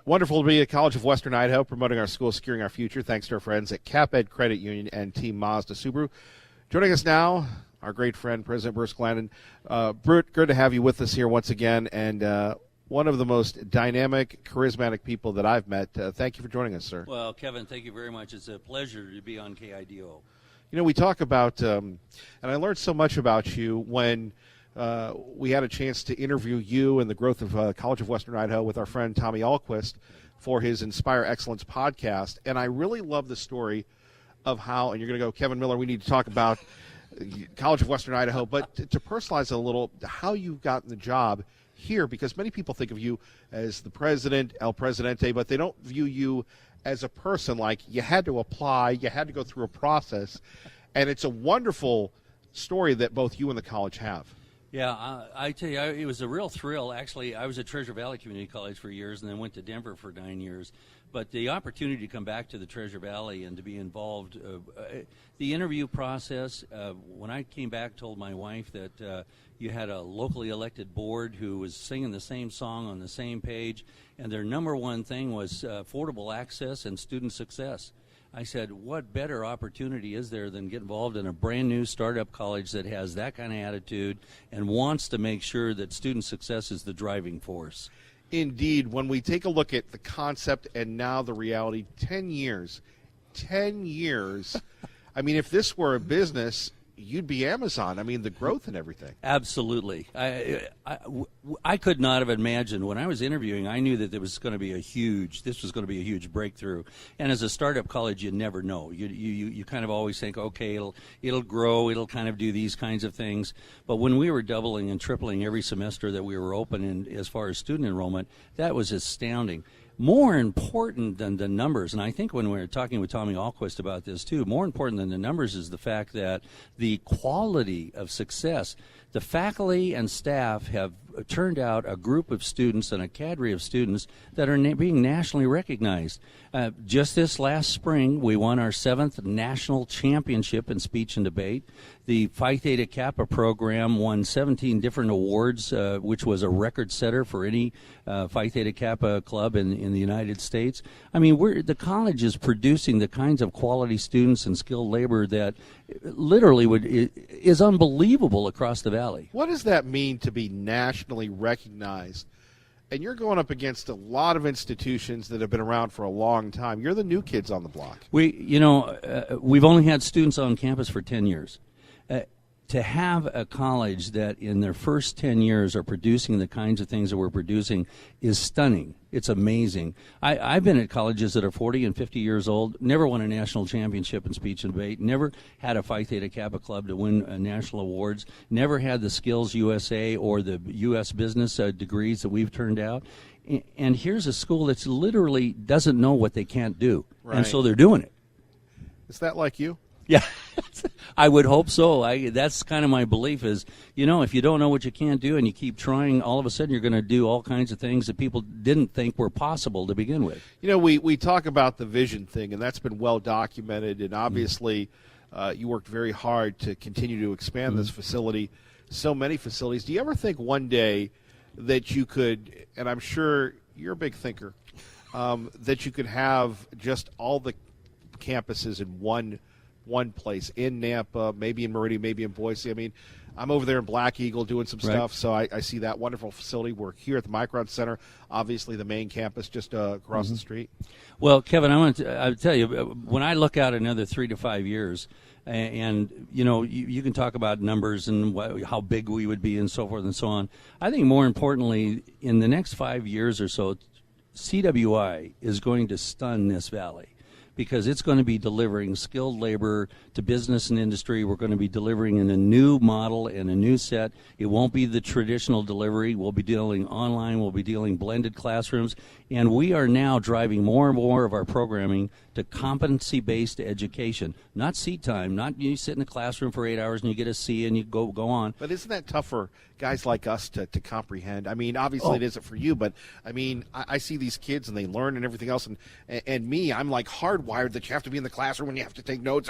Wonderful to be at College of Western Idaho, promoting our school, securing our future. Thanks to our friends at CapEd Credit Union and Team Mazda Subaru. Joining us now, our great friend, President Bruce Glandon. Brute, good to have you with us here once again, and one of the most dynamic, charismatic people that I've met. Thank you for joining us, sir. Well, Kevin, thank you very much. It's a pleasure to be on KIDO. You know, we talk about, and I learned so much about you when we had a chance to interview you and the growth of College of Western Idaho with our friend Tommy Ahlquist for his Inspire Excellence podcast. And I really love the story of how, and you're going to go, Kevin Miller, we need to talk about College of Western Idaho, but to personalize it a little, how you've gotten the job here, because many people think of you as the president, El Presidente, but they don't view you as a person. Like, you had to apply, you had to go through a process, and it's a wonderful story that both you and the college have. Yeah, I tell you, it was a real thrill. Actually, I was at Treasure Valley Community College for years and then went to Denver for 9 years. But the opportunity to come back to the Treasure Valley and to be involved, the interview process, when I came back, told my wife that you had a locally elected board who was singing the same song on the same page, and their number one thing was affordable access and student success. I said, what better opportunity is there than get involved in a brand new startup college that has that kind of attitude and wants to make sure that student success is the driving force? Indeed, when we take a look at the concept and now the reality, 10 years, I mean, if this were a business, you'd be Amazon. I mean, the growth and everything. Absolutely. I could not have imagined when I was interviewing. I knew that this was going to be a huge breakthrough. And as a startup college, you never know. You kind of always think, okay, it'll grow, it'll kind of do these kinds of things. But when we were doubling and tripling every semester that we were open, in as far as student enrollment, that was astounding. More important than the numbers, and I think when we were talking with Tommy Ahlquist about this too, more important than the numbers is the fact that the quality of success, the faculty and staff have turned out a group of students and a cadre of students that are being nationally recognized. Just this last spring, we won our 7th national championship in speech and debate. The Phi Theta Kappa program won 17 different awards, which was a record setter for any Phi Theta Kappa club in the United States. I mean, the college is producing the kinds of quality students and skilled labor that literally is unbelievable across the valley. What does that mean to be nationally recognized? And you're going up against a lot of institutions that have been around for a long time. You're the new kids on the block. We've only had students on campus for 10 years. To have a college that in their first 10 years are producing the kinds of things that we're producing is stunning. It's amazing. I've been at colleges that are 40 and 50 years old, never won a national championship in speech and debate, never had a Phi Theta Kappa club to win national awards, never had the Skills USA or the U.S. business degrees that we've turned out. And here's a school that's literally doesn't know what they can't do, right. And so they're doing it. Is that like you? Yeah, I would hope so. That's kind of my belief is, if you don't know what you can't do and you keep trying, all of a sudden you're going to do all kinds of things that people didn't think were possible to begin with. We talk about the vision thing, and that's been well documented, and obviously you worked very hard to continue to expand this facility, so many facilities. Do you ever think one day that you could, and I'm sure you're a big thinker, that you could have just all the campuses in one place, in Nampa, maybe in Meridian, maybe in Boise? I mean, I'm over there in Black Eagle doing some stuff, so I see that wonderful facility. We're here at the Micron Center, obviously the main campus just across the street. Well, Kevin, I'll tell you, when I look out another 3 to 5 years, and you can talk about numbers and how big we would be and so forth and so on. I think more importantly, in the next 5 years or so, CWI is going to stun this valley, because it's going to be delivering skilled labor to business and industry. We're going to be delivering in a new model and a new set. It won't be the traditional delivery. We'll be dealing online. We'll be dealing blended classrooms. And we are now driving more and more of our programming to competency-based education, not seat time, not you sit in a classroom for 8 hours and you get a C and you go on. But isn't that tough for guys like us to comprehend? I mean, obviously it isn't for you, but I mean, I see these kids and they learn and everything else, and me, I'm like hardwired that you have to be in the classroom and you have to take notes.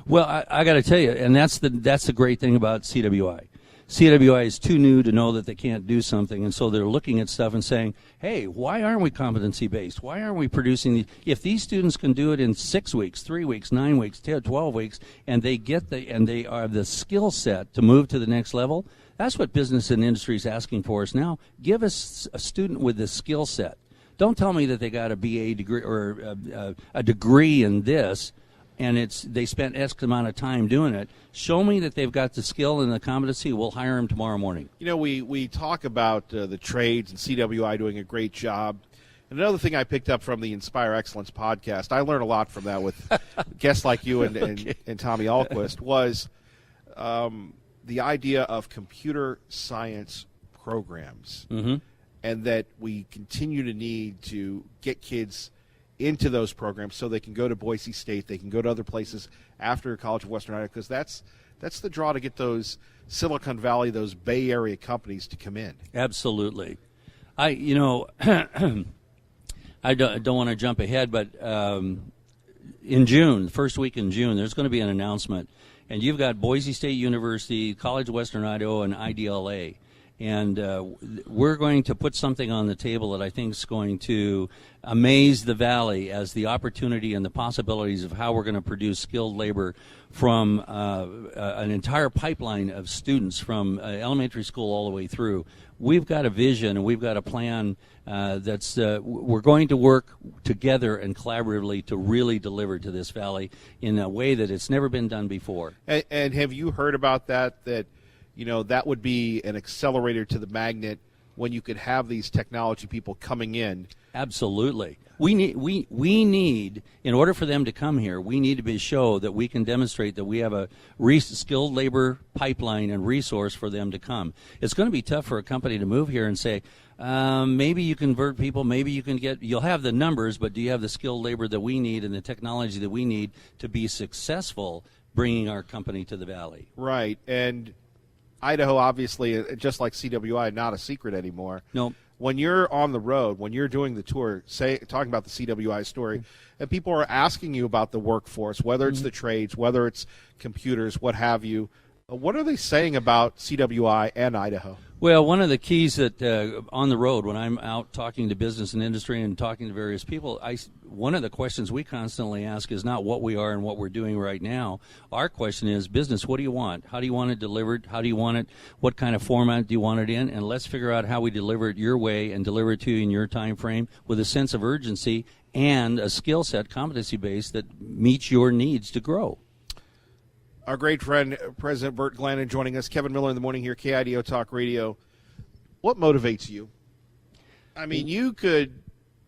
Well, I got to tell you, and that's the great thing about CWI. CWI is too new to know that they can't do something, and so they're looking at stuff and saying, hey, why aren't we competency-based? Why aren't we producing these? If these students can do it in 6 weeks, 3 weeks, 9 weeks, 10, 12 weeks, and they are the skill set to move to the next level, that's what business and industry is asking for us now. Give us a student with the skill set. Don't tell me that they got a BA degree or a degree in this, and they spent X amount of time doing it. Show me that they've got the skill and the competency. We'll hire them tomorrow morning. You know, we talk about the trades and CWI doing a great job. And another thing I picked up from the Inspire Excellence podcast, I learned a lot from that with guests like you and, Okay. and Tommy Ahlquist, was the idea of computer science programs. Mm-hmm. And that we continue to need to get kids into those programs so they can go to Boise State, they can go to other places after College of Western Idaho, because that's the draw to get those Silicon Valley, those Bay Area companies to come in. Absolutely. I don't want to jump ahead, but in June, first week in June, there's going to be an announcement, and you've got Boise State University, College of Western Idaho, and IDLA. And we're going to put something on the table that I think is going to amaze the Valley as the opportunity and the possibilities of how we're going to produce skilled labor from an entire pipeline of students from elementary school all the way through. We've got a vision and we've got a plan that's we're going to work together and collaboratively to really deliver to this Valley in a way that it's never been done before. And have you heard about that you know, that would be an accelerator to the magnet when you could have these technology people coming in? Absolutely. We need, in order for them to come here, we need to show that we can demonstrate that we have a skilled labor pipeline and resource for them to come. It's going to be tough for a company to move here and say, maybe you convert people, maybe you'll have the numbers, but do you have the skilled labor that we need and the technology that we need to be successful bringing our company to the Valley? Right. And Idaho, obviously, just like CWI, not a secret anymore. No. When you're on the road, when you're doing the tour, talking about the CWI story, and people are asking you about the workforce, whether it's the trades, whether it's computers, what have you, what are they saying about CWI and Idaho? Well, one of the keys that on the road, when I'm out talking to business and industry and talking to various people, one of the questions we constantly ask is not what we are and what we're doing right now. Our question is, business, what do you want? How do you want it delivered? How do you want it? What kind of format do you want it in? And let's figure out how we deliver it your way and deliver it to you in your time frame with a sense of urgency and a skill set, competency base that meets your needs to grow. Our great friend, President Burt Glannon, joining us. Kevin Miller in the morning here, KIDO Talk Radio. What motivates you? I mean, you could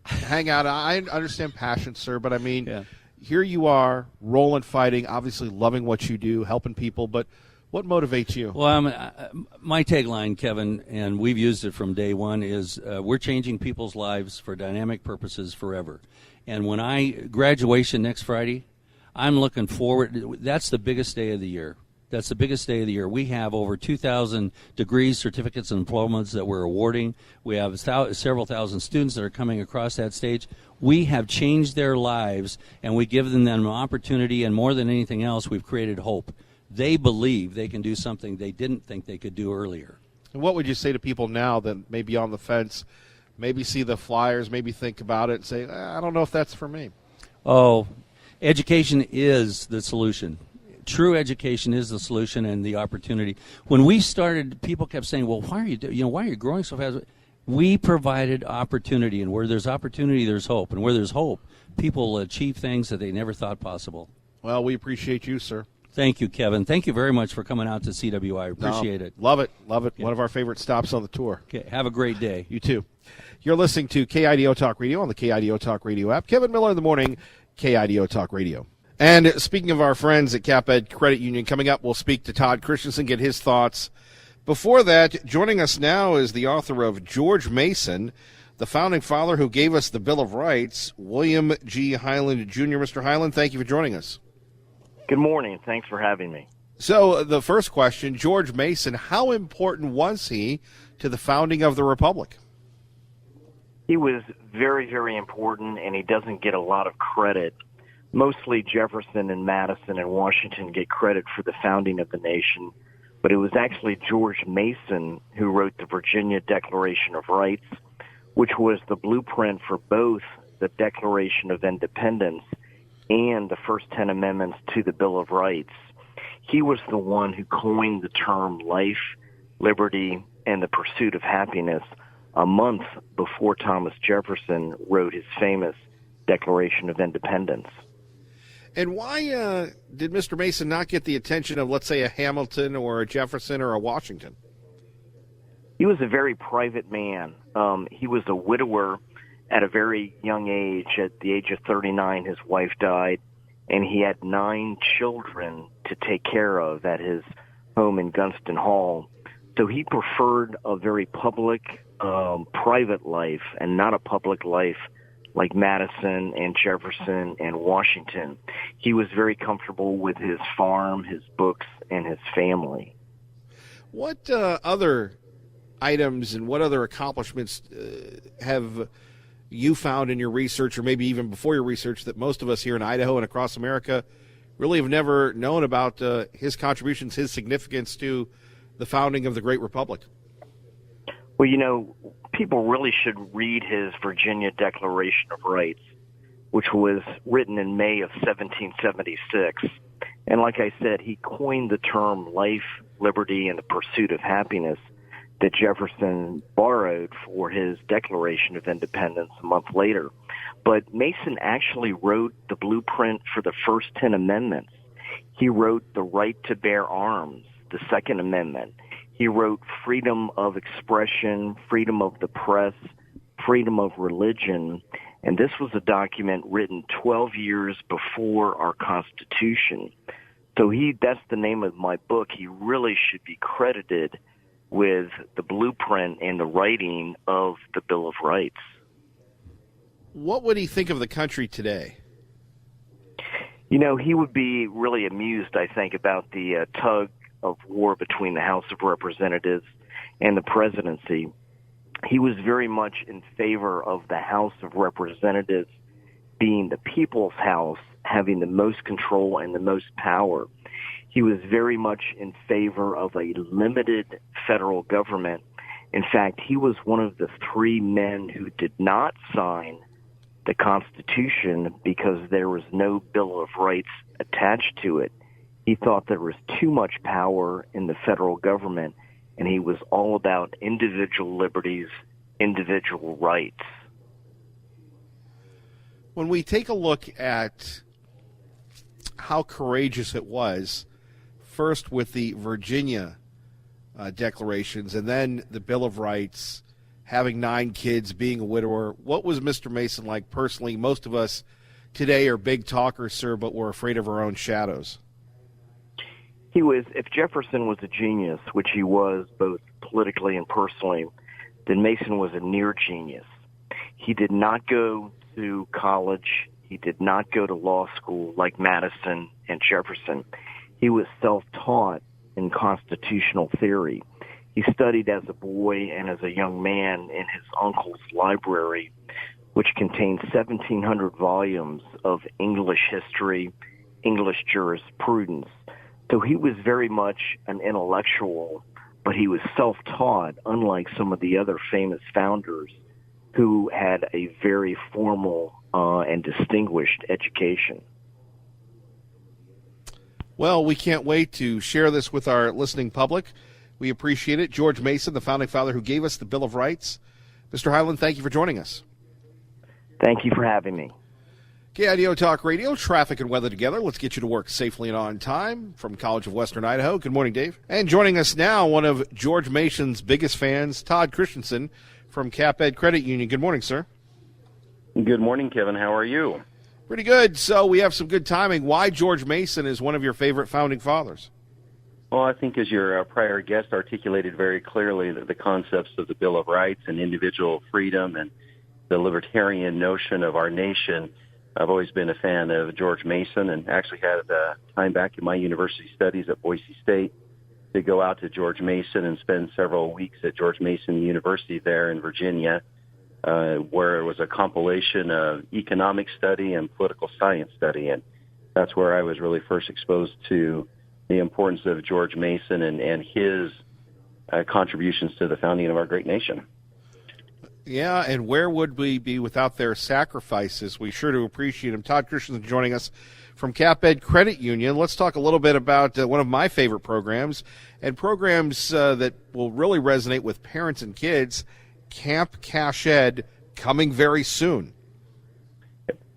hang out. I understand passion, sir, but I mean, Here you are, rolling, fighting, obviously loving what you do, helping people, but what motivates you? Well, my tagline, Kevin, and we've used it from day one, is we're changing people's lives for dynamic purposes forever. And when graduation next Friday, I'm looking forward. That's the biggest day of the year. That's the biggest day of the year. We have over 2,000 degrees, certificates, and diplomas that we're awarding. We have several thousand students that are coming across that stage. We have changed their lives, and we give them an opportunity, and more than anything else, we've created hope. They believe they can do something they didn't think they could do earlier. And what would you say to people now that may be on the fence, maybe see the flyers, maybe think about it and say, I don't know if that's for me? Oh, education is the solution. True education is the solution and the opportunity. When we started, people kept saying, "Well, why are you growing so fast?" We provided opportunity, and where there's opportunity, there's hope, and where there's hope, people will achieve things that they never thought possible. Well, we appreciate you, sir. Thank you, Kevin. Thank you very much for coming out to CWI. Appreciate it. Love it. Love it. Yeah. One of our favorite stops on the tour. Okay, have a great day. You too. You're listening to KIDO Talk Radio on the KIDO Talk Radio app. Kevin Miller in the morning, KIDO Talk Radio. And speaking of our friends at CapEd Credit Union, coming up, we'll speak to Todd Christensen, get his thoughts. Before that, joining us now is the author of George Mason, the founding father who gave us the Bill of Rights, William G. Hyland Jr. Mr. Hyland, thank you for joining us. Good morning. Thanks for having me. So the first question, George Mason, how important was he to the founding of the Republic? He was very, very important, and he doesn't get a lot of credit. Mostly Jefferson and Madison and Washington get credit for the founding of the nation, but it was actually George Mason who wrote the Virginia Declaration of Rights, which was the blueprint for both the Declaration of Independence and the first 10 amendments to the Bill of Rights. He was the one who coined the term life, liberty, and the pursuit of happiness a month before Thomas Jefferson wrote his famous Declaration of Independence. And why did Mr. Mason not get the attention of, let's say, a Hamilton or a Jefferson or a Washington? He was a very private man. He was a widower at a very young age. At the age of 39, his wife died, and he had 9 children to take care of at his home in Gunston Hall. So he preferred a very public, private life and not a public life like Madison and Jefferson and Washington. He was very comfortable with his farm, his books, and his family. What other items and what other accomplishments have you found in your research, or maybe even before your research, that most of us here in Idaho and across America really have never known about his contributions, his significance to the founding of the Great Republic? Well, you know, people really should read his Virginia Declaration of Rights, which was written in May of 1776. And like I said, he coined the term life, liberty, and the pursuit of happiness that Jefferson borrowed for his Declaration of Independence a month later. But Mason actually wrote the blueprint for the first 10 amendments. He wrote the right to bear arms, the Second Amendment. He wrote freedom of expression, freedom of the press, freedom of religion. And this was a document written 12 years before our Constitution. So that's the name of my book. He really should be credited with the blueprint and the writing of the Bill of Rights. What would he think of the country today? You know, he would be really amused, I think, about the tug of war between the House of Representatives and the presidency. He was very much in favor of the House of Representatives being the people's house, having the most control and the most power. He was very much in favor of a limited federal government. In fact, he was one of the 3 men who did not sign the Constitution because there was no Bill of Rights attached to it. He thought there was too much power in the federal government, and he was all about individual liberties, individual rights. When we take a look at how courageous it was, first with the Virginia declarations and then the Bill of Rights, having 9 kids, being a widower, what was Mr. Mason like personally? Most of us today are big talkers, sir, but we're afraid of our own shadows. He was, if Jefferson was a genius, which he was both politically and personally, then Mason was a near genius. He did not go to college. He did not go to law school like Madison and Jefferson. He was self-taught in constitutional theory. He studied as a boy and as a young man in his uncle's library, which contained 1,700 volumes of English history, English jurisprudence. So he was very much an intellectual, but he was self-taught, unlike some of the other famous founders who had a very formal and distinguished education. Well, we can't wait to share this with our listening public. We appreciate it. George Mason, the founding father who gave us the Bill of Rights. Mr. Hyland, thank you for joining us. Thank you for having me. KIDO Talk Radio, traffic and weather together. Let's get you to work safely and on time from College of Western Idaho. Good morning, Dave. And joining us now, one of George Mason's biggest fans, Todd Christensen from Cap Ed Credit Union. Good morning, sir. Good morning, Kevin. How are you? Pretty good. So we have some good timing. Why George Mason is one of your favorite founding fathers? Well, I think as your prior guest articulated very clearly, that the concepts of the Bill of Rights and individual freedom and the libertarian notion of our nation, I've always been a fan of George Mason, and actually had time back in my university studies at Boise State to go out to George Mason and spend several weeks at George Mason University there in Virginia, where it was a compilation of economic study and political science study. And that's where I was really first exposed to the importance of George Mason and his contributions to the founding of our great nation. Yeah, and where would we be without their sacrifices? We sure do appreciate them. Todd Christensen joining us from CapEd Credit Union. Let's talk a little bit about one of my favorite programs, and programs that will really resonate with parents and kids, Camp Cash Ed, coming very soon.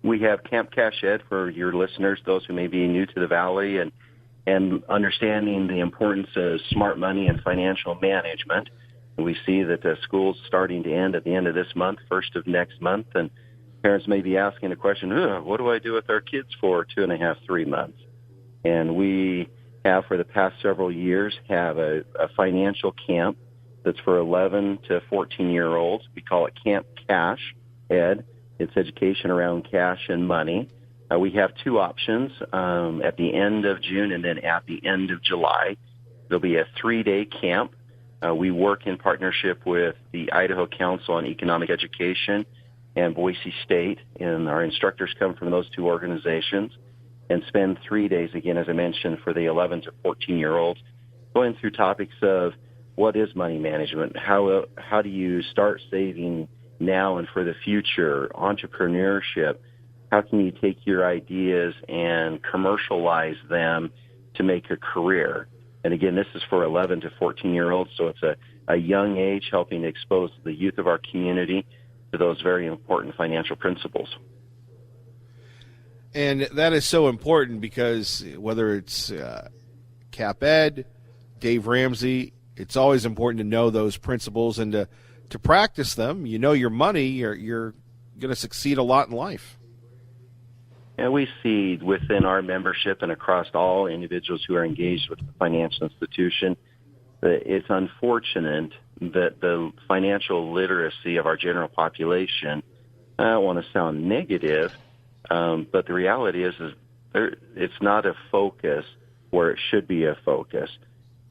We have Camp Cash Ed for your listeners, those who may be new to the Valley, and understanding the importance of smart money and financial management. We see that the school's starting to end at the end of this month, first of next month, and parents may be asking the question, what do I do with our kids for 2.5, 3 months? And we have, for the past several years, have a financial camp that's for 11 to 14-year-olds. We call it Camp Cash Ed. It's education around cash and money. We have two options at the end of June and then at the end of July. There'll be a 3-day camp. We work in partnership with the Idaho Council on Economic Education and Boise State, and our instructors come from those two organizations and spend 3 days, again, as I mentioned, for the 11 to 14-year-olds, going through topics of what is money management, how do you start saving now and for the future, entrepreneurship, how can you take your ideas and commercialize them to make a career? And again, this is for 11 to 14-year-olds, so it's a young age, helping to expose the youth of our community to those very important financial principles. And that is so important because whether it's Cap Ed, Dave Ramsey, it's always important to know those principles and to practice them. You know your money, you're going to succeed a lot in life. And we see within our membership and across all individuals who are engaged with the financial institution that it's unfortunate that the financial literacy of our general population, I don't want to sound negative, but the reality is it's not a focus where it should be a focus.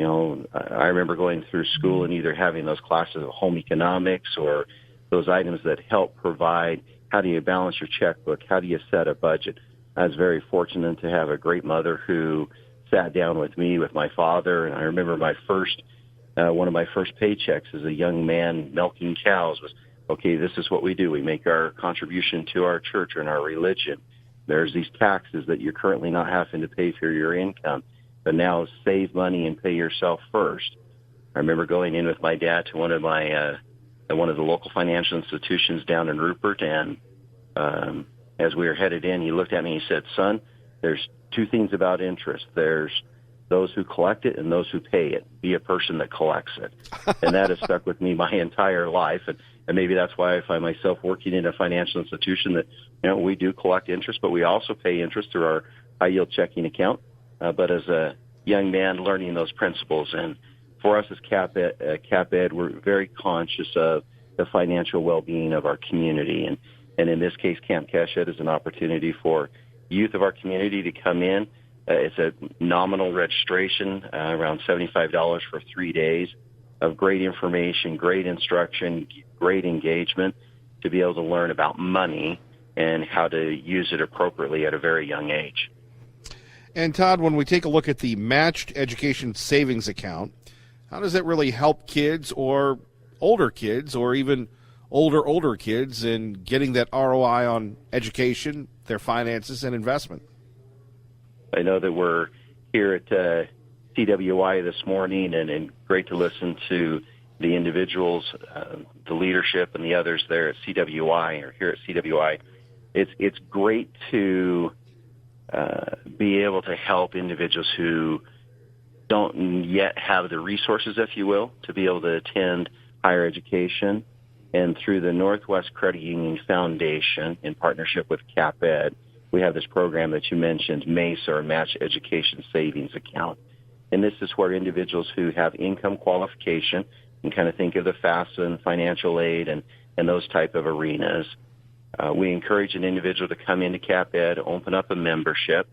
You know, I remember going through school and either having those classes of home economics or those items that help provide how do you balance your checkbook, how do you set a budget. I was very fortunate to have a great mother who sat down with me, with my father, and I remember my first one of my first paychecks as a young man milking cows was, okay, this is what we do. We make our contribution to our church and our religion. There's these taxes that you're currently not having to pay for your income, but now save money and pay yourself first. I remember going in with my dad to one of the local financial institutions down in Rupert, and as we were headed in, he looked at me and he said, son, there's two things about interest. There's those who collect it and those who pay it. Be a person that collects it. And that has stuck with me my entire life. And maybe that's why I find myself working in a financial institution that, you know, we do collect interest, but we also pay interest through our high-yield checking account. But as a young man, learning those principles. And for us as Cap Ed, we're very conscious of the financial well-being of our community. And in this case, Camp Cash Ed is an opportunity for youth of our community to come in. It's a nominal registration, around $75 for 3 days of great information, great instruction, great engagement to be able to learn about money and how to use it appropriately at a very young age. And Todd, when we take a look at the Matched Education Savings Account, how does that really help kids or older kids or even older kids in getting that ROI on education, their finances, and investment? I know that we're here at CWI this morning, and great to listen to the individuals, the leadership, and the others there at CWI or here at CWI. It's great to be able to help individuals who don't yet have the resources, if you will, to be able to attend higher education. And through the Northwest Credit Union Foundation, in partnership with Cap Ed, we have this program that you mentioned, MACE, or Matched Education Savings Account. And this is where individuals who have income qualification, and kind of think of the FAFSA and financial aid and those type of arenas, we encourage an individual to come into Cap Ed, open up a membership,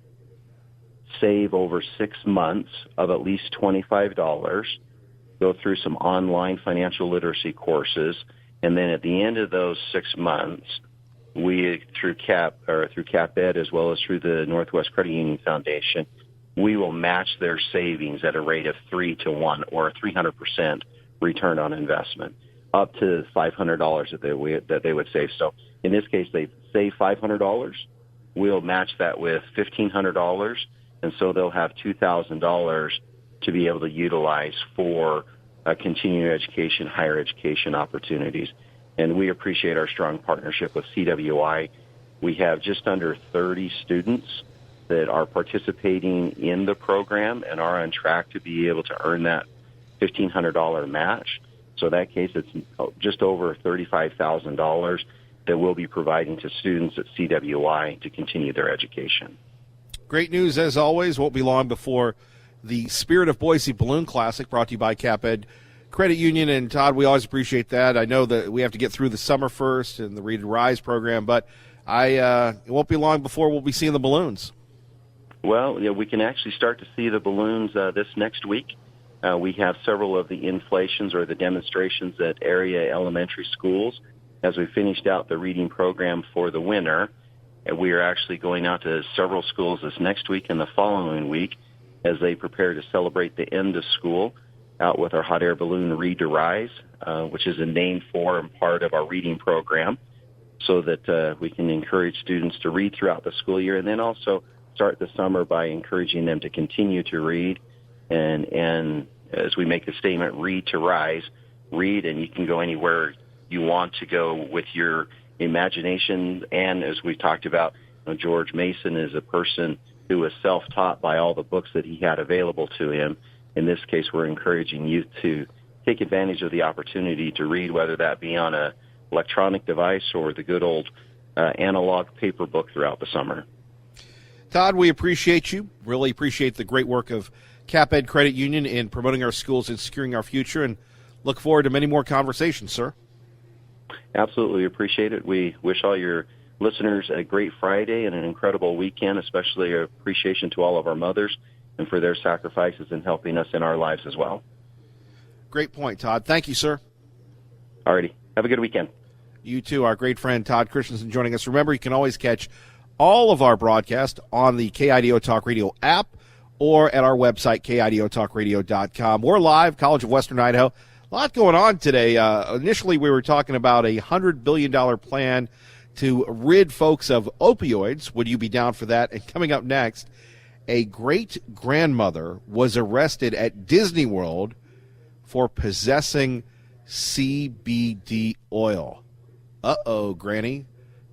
save over 6 months of at least $25, go through some online financial literacy courses, and then at the end of those 6 months, we, through Cap Ed as well as through the Northwest Credit Union Foundation, we will match their savings at a rate of 3-to-1 or 300% return on investment, up to $500 that they would save. So in this case, they save $500. We'll match that with $1,500, and so they'll have $2,000 to be able to utilize for continuing education, higher education opportunities. And we appreciate our strong partnership with CWI. We have just under 30 students that are participating in the program and are on track to be able to earn that $1,500 match. So in that case, it's just over $35,000 that we'll be providing to students at CWI to continue their education. Great news, as always. Won't be long before the Spirit of Boise Balloon Classic, brought to you by CapEd Credit Union. And, Todd, we always appreciate that. I know that we have to get through the summer first and the Read to Rise program, but it won't be long before we'll be seeing the balloons. Well, we can actually start to see the balloons this next week. We have several of the inflations or the demonstrations at area elementary schools as we finished out the reading program for the winter. And we are actually going out to several schools this next week and the following week as they prepare to celebrate the end of school out with our hot air balloon Read to Rise, which is a named for and part of our reading program, so that we can encourage students to read throughout the school year, and then also start the summer by encouraging them to continue to read. And as we make the statement, read to rise, read, and you can go anywhere you want to go with your imagination. And as we talked about, George Mason is a person who was self-taught by all the books that he had available to him. In this case, we're encouraging youth to take advantage of the opportunity to read, whether that be on an electronic device or the good old analog paper book throughout the summer. Todd, we appreciate you. Really appreciate the great work of CapEd Credit Union in promoting our schools and securing our future, and look forward to many more conversations, sir. Absolutely appreciate it. We wish all your listeners a great Friday and an incredible weekend, especially appreciation to all of our mothers and for their sacrifices in helping us in our lives as well. Great point, Todd. Thank you, sir. All righty. Have a good weekend. You too. Our great friend Todd Christensen joining us. Remember, you can always catch all of our broadcasts on the KIDO Talk Radio app or at our website, KIDOTalkRadio.com. We're live, College of Western Idaho. A lot going on today. Initially, we were talking about a $100 billion plan to rid folks of opioids. Would you be down for that? And coming up next, a great-grandmother was arrested at Disney World for possessing CBD oil. Uh-oh, Granny.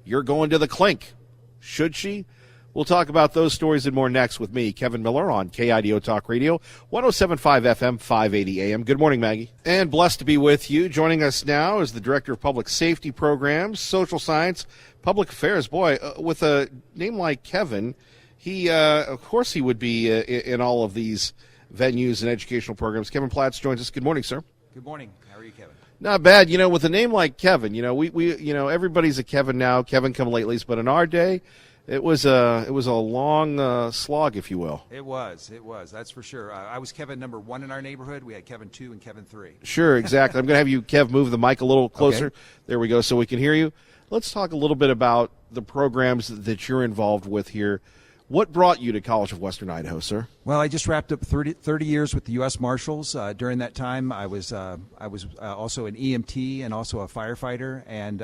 You're going to the clink. Should she? We'll talk about those stories and more next with me, Kevin Miller, on KIDO Talk Radio, 107.5 FM, 580 AM. Good morning, Maggie. And blessed to be with you. Joining us now is the Director of Public Safety Programs, Social Science, Public Affairs. Boy, with a name like Kevin, he, of course, he would be in all of these venues and educational programs. Kevin Platts joins us. Good morning, sir. Good morning. How are you, Kevin? Not bad. With a name like Kevin, we everybody's a Kevin now, Kevin come latelys, but in our day, it was a long slog, if you will. It was. That's for sure. I was Kevin number 1 in our neighborhood. We had Kevin 2 and Kevin 3. Sure, exactly. I'm going to have you, Kev, move the mic a little closer. Okay. There we go, so we can hear you. Let's talk a little bit about the programs that you're involved with here. What brought you to College of Western Idaho, sir? Well, I just wrapped up 30 years with the U.S. Marshals. During that time, I was also an EMT and also a firefighter. And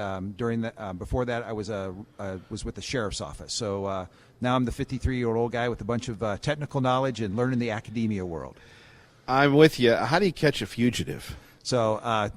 before that, I was with the sheriff's office. So now I'm the 53-year-old guy with a bunch of technical knowledge and learning the academia world. I'm with you. How do you catch a fugitive? So I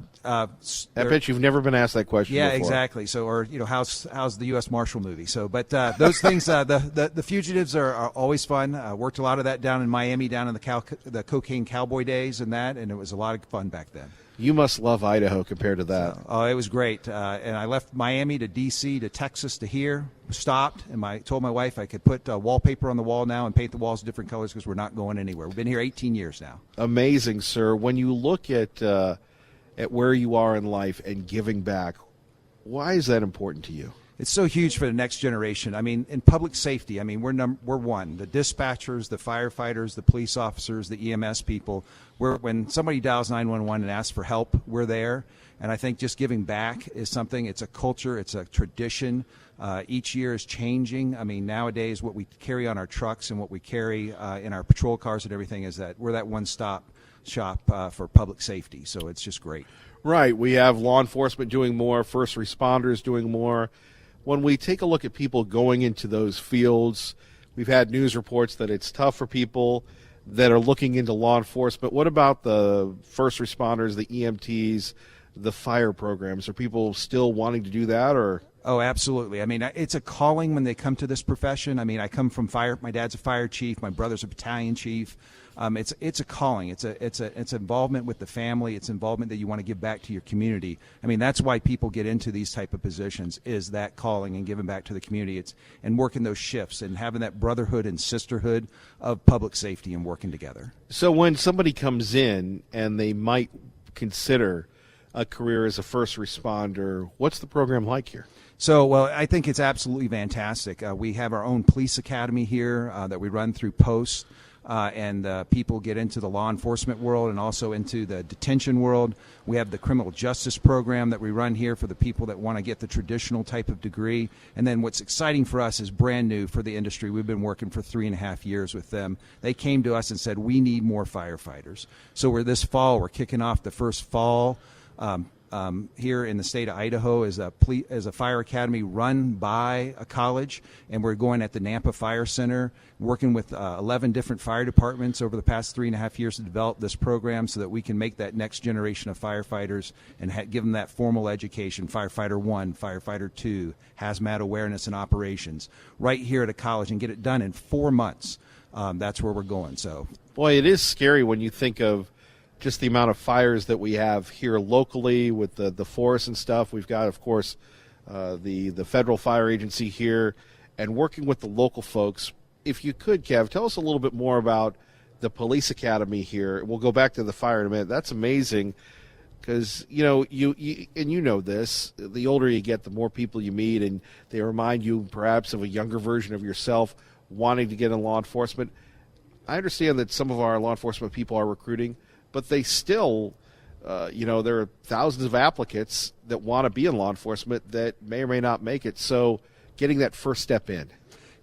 bet you've never been asked that question Yeah, before. Exactly. So, or how's the U.S. Marshal movie? So, but those things, the fugitives are always fun. Worked a lot of that down in Miami, down in the cocaine cowboy days and it was a lot of fun back then. You must love Idaho compared to that. Oh, it was great. And I left Miami to D.C. to Texas to here. Stopped and told my wife I could put wallpaper on the wall now and paint the walls different colors because we're not going anywhere. We've been here 18 years now. Amazing, sir. When you look at where you are in life and giving back, why is that important to you? It's so huge for the next generation. I mean, in public safety, we're one. The dispatchers, the firefighters, the police officers, the EMS people. When somebody dials 911 and asks for help, we're there. And I think just giving back is something. It's a culture. It's a tradition. Each year is changing. I mean, nowadays what we carry on our trucks and what we carry in our patrol cars and everything is that we're that one-stop shop for public safety. So it's just great. Right. We have law enforcement doing more, first responders doing more. When we take a look at people going into those fields, we've had news reports that it's tough for people that are looking into law enforcement. What about the first responders, the EMTs, the fire programs? Are people still wanting to do that, or? Oh, absolutely. I mean, it's a calling when they come to this profession. I mean, I come from fire. My dad's a fire chief. My brother's a battalion chief. It's a calling. It's involvement with the family. It's involvement that you want to give back to your community. I mean, that's why people get into these type of positions, is that calling and giving back to the community. And working those shifts and having that brotherhood and sisterhood of public safety and working together. So when somebody comes in and they might consider a career as a first responder, what's the program like here? So, well, I think it's absolutely fantastic. We have our own police academy here that we run through posts, and people get into the law enforcement world and also into the detention world. We have the criminal justice program that we run here for the people that want to get the traditional type of degree. And then what's exciting for us is brand new for the industry. We've been working for 3.5 years with them. They came to us and said, we need more firefighters. So this fall, we're kicking off the first fall here in the state of Idaho as a fire academy run by a college, and we're going at the Nampa Fire Center, working with 11 different fire departments over the past 3.5 years to develop this program so that we can make that next generation of firefighters and give them that formal education, firefighter 1, firefighter 2, hazmat awareness and operations, right here at a college, and get it done in 4 months. That's where we're going. So, boy, it is scary when you think of just the amount of fires that we have here locally with the forests and stuff. We've got, of course, the federal fire agency here, and working with the local folks. If you could, Kev, tell us a little bit more about the police academy here. We'll go back to the fire in a minute. That's amazing because, you know, you and you know this, the older you get, the more people you meet, and they remind you perhaps of a younger version of yourself wanting to get in law enforcement. I understand that some of our law enforcement people are recruiting, but they still, there are thousands of applicants that want to be in law enforcement that may or may not make it. So getting that first step in.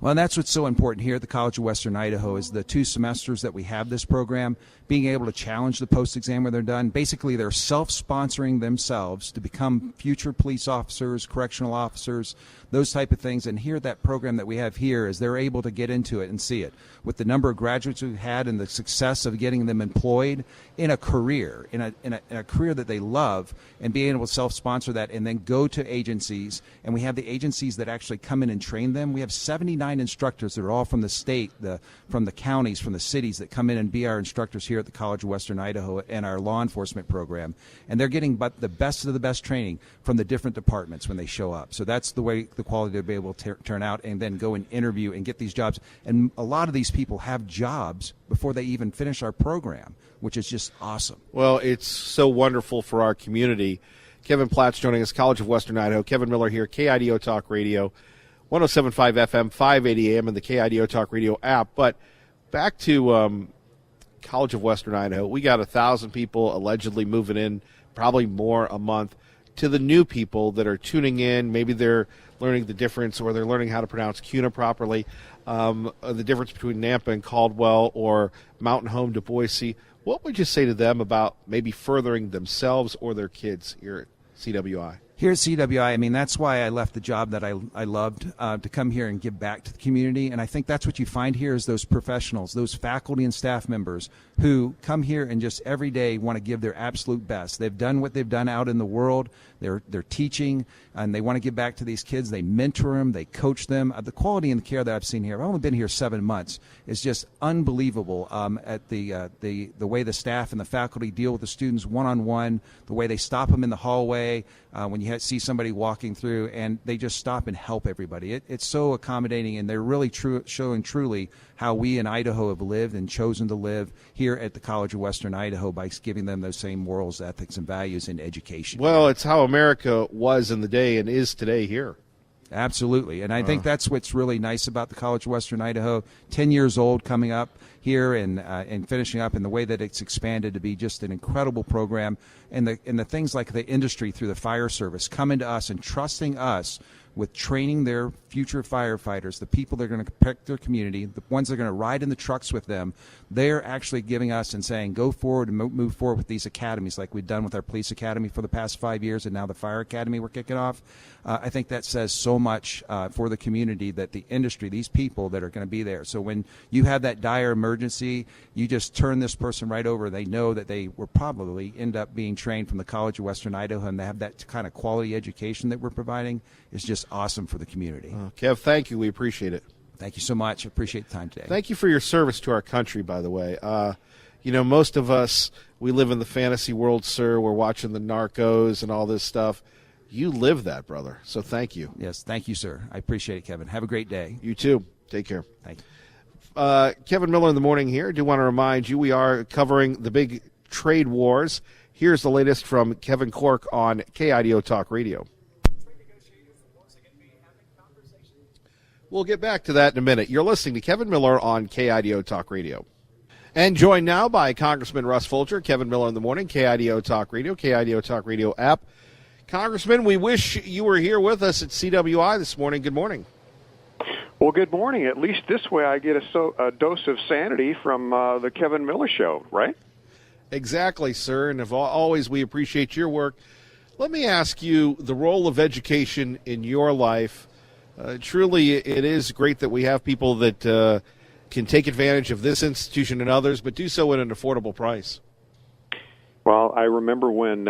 Well, and that's what's so important here at the College of Western Idaho is the 2 semesters that we have this program, being able to challenge the post-exam when they're done. Basically, they're self-sponsoring themselves to become future police officers, correctional officers, those type of things. And here, that program that we have here is they're able to get into it and see it. With the number of graduates we've had and the success of getting them employed in a career, in a career that they love, and being able to self-sponsor that and then go to agencies. And we have the agencies that actually come in and train them. We have 79 instructors that are all from the state, from the counties, from the cities that come in and be our instructors here at the College of Western Idaho and our law enforcement program. And they're getting the best of the best training from the different departments when they show up. So that's the way the quality to be able to turn out and then go and interview and get these jobs. And a lot of these people have jobs before they even finish our program, which is just awesome. Well, it's so wonderful for our community. Kevin Platt's joining us, College of Western Idaho. Kevin Miller here, KIDO Talk Radio, 107.5 FM, 580 AM, and the KIDO Talk Radio app. But back to College of Western Idaho. We got 1,000 people allegedly moving in, probably more a month. To the new people that are tuning in, maybe they're learning the difference or they're learning how to pronounce CUNA properly, the difference between Nampa and Caldwell or Mountain Home to Boise. What would you say to them about maybe furthering themselves or their kids here at CWI? Here at CWI, I mean, that's why I left the job that I loved to come here and give back to the community. And I think that's what you find here is those professionals, those faculty and staff members who come here and just every day want to give their absolute best. They've done what they've done out in the world. They're teaching, and they want to give back to these kids. They mentor them. They coach them. The quality and the care that I've seen here, I've only been here 7 months, is just unbelievable at the way the staff and the faculty deal with the students one-on-one, the way they stop them in the hallway when you see somebody walking through, and they just stop and help everybody. It's so accommodating, and they're really showing truly how we in Idaho have lived and chosen to live here at the College of Western Idaho by giving them those same morals, ethics, and values in education. Well, it's how America was in the day and is today here. Absolutely. And I think that's what's really nice about the College of Western Idaho. 10 years old coming up here and finishing up in the way that it's expanded to be just an incredible program. And the things like the industry through the fire service coming to us and trusting us with training their future firefighters, the people that are going to protect their community, the ones that are going to ride in the trucks with them. They're actually giving us and saying, go forward and move forward with these academies like we've done with our police academy for the past 5 years, and now the fire academy we're kicking off. I think that says so much for the community, that the industry, these people that are going to be there. So when you have that dire emergency, you just turn this person right over. They know that they will probably end up being trained from the College of Western Idaho, and they have that kind of quality education that we're providing is just awesome for the community. Kev, thank you. We appreciate it. Thank you so much. Appreciate the time today. Thank you for your service to our country, by the way. Most of us, we live in the fantasy world, sir. We're watching the Narcos and all this stuff. You live that, brother. So thank you. Yes, thank you, sir. I appreciate it, Kevin. Have a great day. You too. Take care. Thank you. Kevin Miller in the morning here. I do want to remind you we are covering the big trade wars. Here's the latest from Kevin Cork on KIDO Talk Radio. We'll get back to that in a minute. You're listening to Kevin Miller on KIDO Talk Radio. And joined now by Congressman Russ Fulcher. Kevin Miller in the morning, KIDO Talk Radio, KIDO Talk Radio app. Congressman, we wish you were here with us at CWI this morning. Good morning. Well, good morning. At least this way I get a dose of sanity from the Kevin Miller Show, right? Exactly, sir. And as always, we appreciate your work. Let me ask you the role of education in your life. Truly, it is great that we have people that can take advantage of this institution and others, but do so at an affordable price. Well, I remember when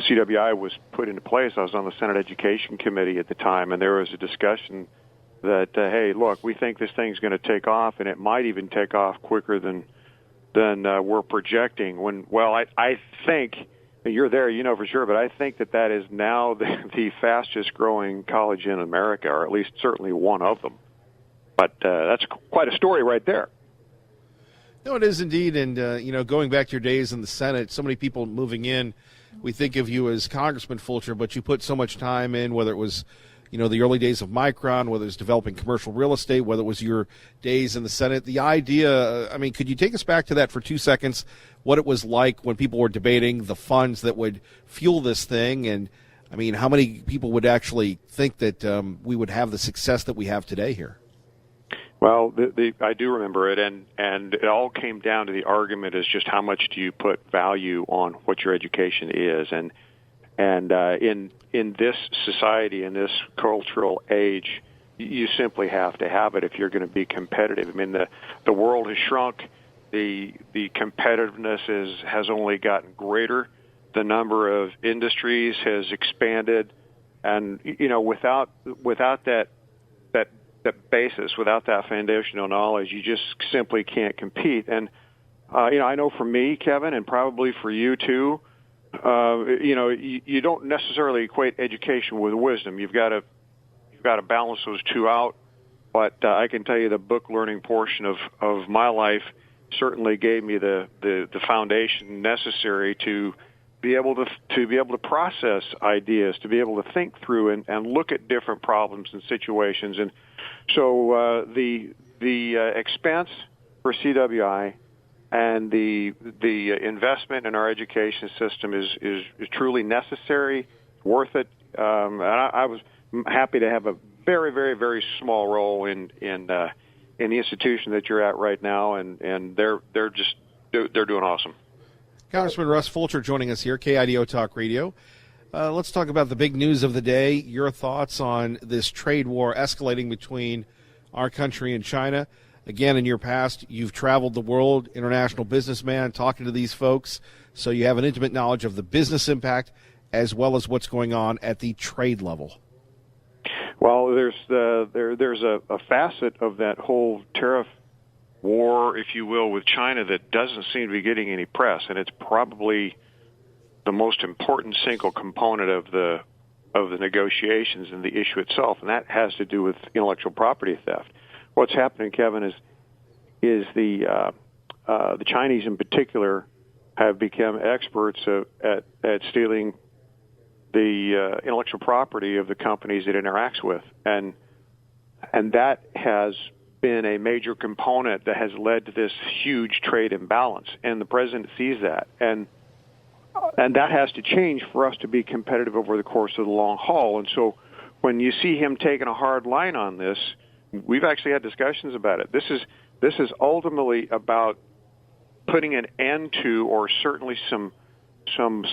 CWI was put into place. I was on the Senate Education Committee at the time, and there was a discussion that, hey, look, we think this thing's going to take off, and it might even take off quicker than we're projecting. I think, you're there, you know for sure, but I think that is now the fastest-growing college in America, or at least certainly one of them. But that's quite a story right there. No, it is indeed. And, going back to your days in the Senate, so many people moving in, we think of you as Congressman Fulcher, but you put so much time in, whether it was, the early days of Micron, whether it was developing commercial real estate, whether it was your days in the Senate. The idea, could you take us back to that for 2 seconds, what it was like when people were debating the funds that would fuel this thing? And, how many people would actually think that we would have the success that we have today here? Well, I do remember it, and it all came down to the argument is just how much do you put value on what your education is, and in this society, in this cultural age, you simply have to have it if you're going to be competitive. The world has shrunk, the competitiveness has only gotten greater, the number of industries has expanded, and without that basis, without that foundational knowledge, you just simply can't compete. And I know for me, Kevin, and probably for you too, you don't necessarily equate education with wisdom. You've got to balance those two out. But I can tell you the book learning portion of my life certainly gave me the foundation necessary to be able to process ideas, to be able to think through and look at different problems and situations. And so the expense for CWI and the investment in our education system is truly necessary, worth it. And I was happy to have a very, very, very small role in the institution that you're at right now, and they're doing awesome. Congressman Russ Fulcher joining us here, KIDO Talk Radio. Let's talk about the big news of the day. Your thoughts on this trade war escalating between our country and China. Again, in your past, you've traveled the world, international businessman, talking to these folks, so you have an intimate knowledge of the business impact as well as what's going on at the trade level. Well, there's a facet of that whole tariff war, if you will, with China that doesn't seem to be getting any press, and it's probably the most important single component of the negotiations and the issue itself, and that has to do with intellectual property theft. What's happening, Kevin, is the Chinese in particular have become experts at stealing the intellectual property of the companies it interacts with, and that has been a major component that has led to this huge trade imbalance, and the president sees that. And And that has to change for us to be competitive over the course of the long haul. And so when you see him taking a hard line on this, we've actually had discussions about it. This is ultimately about putting an end to, or certainly some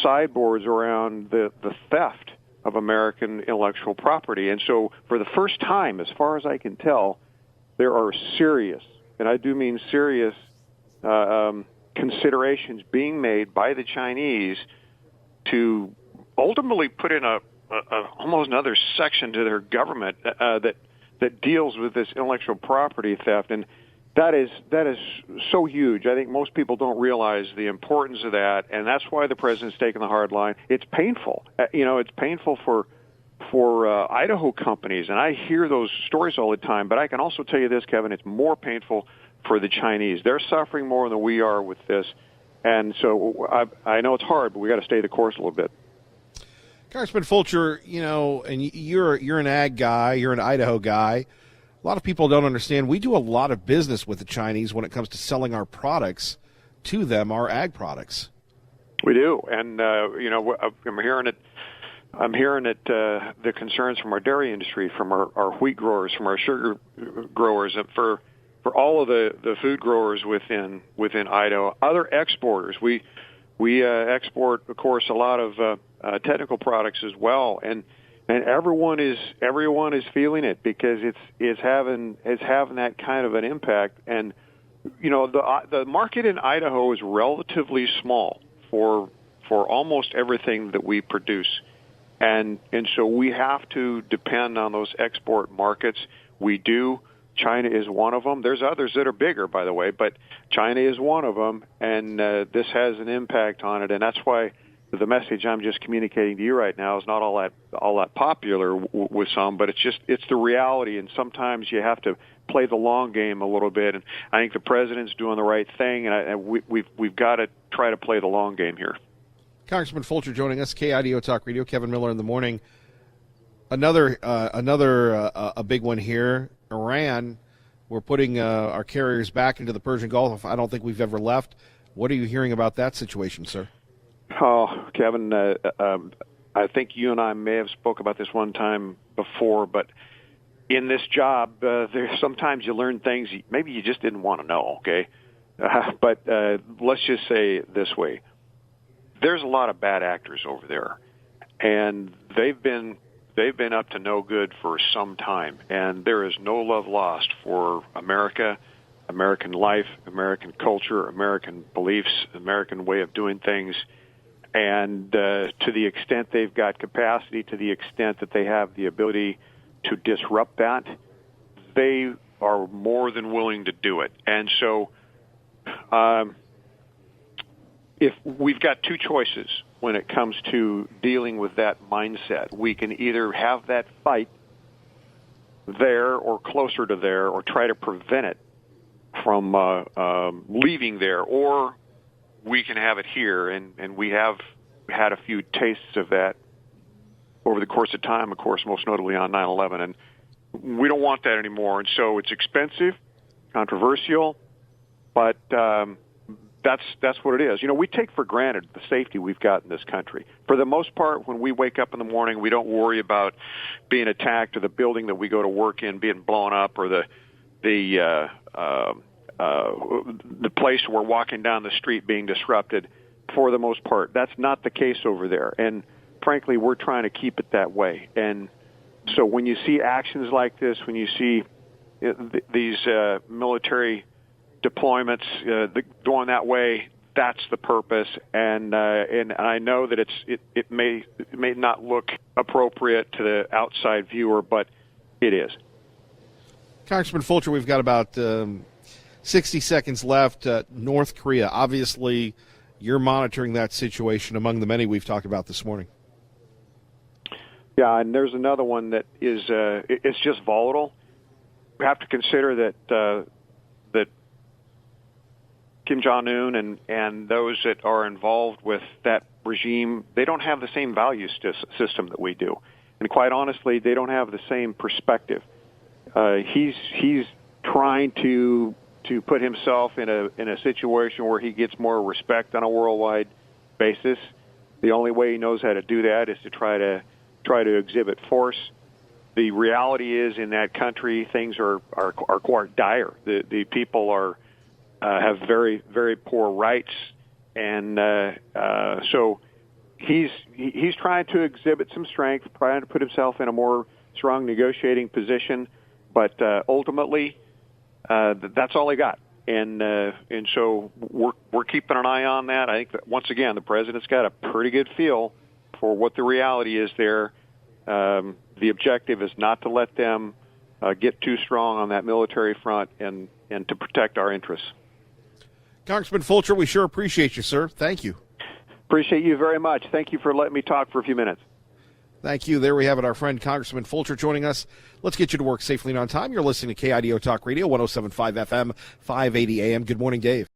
sideboards around the theft of American intellectual property. And so for the first time, as far as I can tell, there are serious, and I do mean serious, considerations being made by the Chinese to ultimately put in a almost another section to their government that deals with this intellectual property theft. And that is so huge. I think most people don't realize the importance of that, and that's why the president's taking the hard line. It's painful. It's painful for Idaho companies, and I hear those stories all the time. But I can also tell you this, Kevin, it's more painful for the Chinese. They're suffering more than we are with this, and so I know it's hard, but we got to stay the course a little bit. Congressman Fulcher, and you're an ag guy, you're an Idaho guy. A lot of people don't understand. We do a lot of business with the Chinese when it comes to selling our products to them, our ag products. We do, and I'm hearing it. I'm hearing it. The concerns from our dairy industry, from our wheat growers, from our sugar growers, and for all of the food growers within Idaho, other exporters. We export, of course, a lot of technical products as well, and everyone is feeling it because it's having that kind of an impact. And the market in Idaho is relatively small for almost everything that we produce, and so we have to depend on those export markets. We do. China is one of them. There's others that are bigger, by the way, but China is one of them, and this has an impact on it. And that's why the message I'm just communicating to you right now is not all that popular with some, but it's the reality. And sometimes you have to play the long game a little bit. And I think the president's doing the right thing, and we've got to try to play the long game here. Congressman Fulcher joining us, KIDO Talk Radio. Kevin Miller in the morning. Another a big one here. Iran, we're putting our carriers back into the Persian Gulf. I don't think we've ever left. What are you hearing about that situation, sir? Oh, Kevin, I think you and I may have spoke about this one time before, but in this job, sometimes you learn things maybe you just didn't want to know, okay? But let's just say it this way. There's a lot of bad actors over there, and they've been up to no good for some time, and there is no love lost for America, American life, American culture, American beliefs, American way of doing things. And to the extent they've got capacity, to the extent that they have the ability to disrupt that, they are more than willing to do it. And so if we've got two choices when it comes to dealing with that mindset, we can either have that fight there or closer to there, or try to prevent it from leaving there, or we can have it here, and we have had a few tastes of that over the course of time, of course, most notably on 9/11, and we don't want that anymore. And so it's expensive, controversial, but that's what it is. We take for granted the safety we've got in this country. For the most part, when we wake up in the morning, we don't worry about being attacked, or the building that we go to work in being blown up, or the place we're walking down the street being disrupted. For the most part, that's not the case over there. And frankly, we're trying to keep it that way. And so when you see actions like this, when you see these military deployments going that way, that's the purpose. And I know that it may not look appropriate to the outside viewer, but it is. Congressman Fulcher, we've got about 60 seconds left. North Korea, obviously, you're monitoring that situation among the many we've talked about this morning. Yeah, and there's another one that is it's just volatile. We have to consider that Kim Jong-un and those that are involved with that regime, they don't have the same value system that we do. And quite honestly, they don't have the same perspective. He's trying to put himself in a situation where he gets more respect on a worldwide basis. The only way he knows how to do that is to try to exhibit force. The reality is, in that country, things are quite dire. The people have very, very poor rights, and so he's trying to exhibit some strength, trying to put himself in a more strong negotiating position, but ultimately, that's all he got. And so we're keeping an eye on that. I think that, once again, the president's got a pretty good feel for what the reality is there. The objective is not to let them get too strong on that military front, and to protect our interests. Congressman Fulcher, we sure appreciate you, sir. Thank you. Appreciate you very much. Thank you for letting me talk for a few minutes. Thank you. There we have it, our friend Congressman Fulcher joining us. Let's get you to work safely and on time. You're listening to KIDO Talk Radio, 107.5 FM, 580 AM. Good morning, Dave.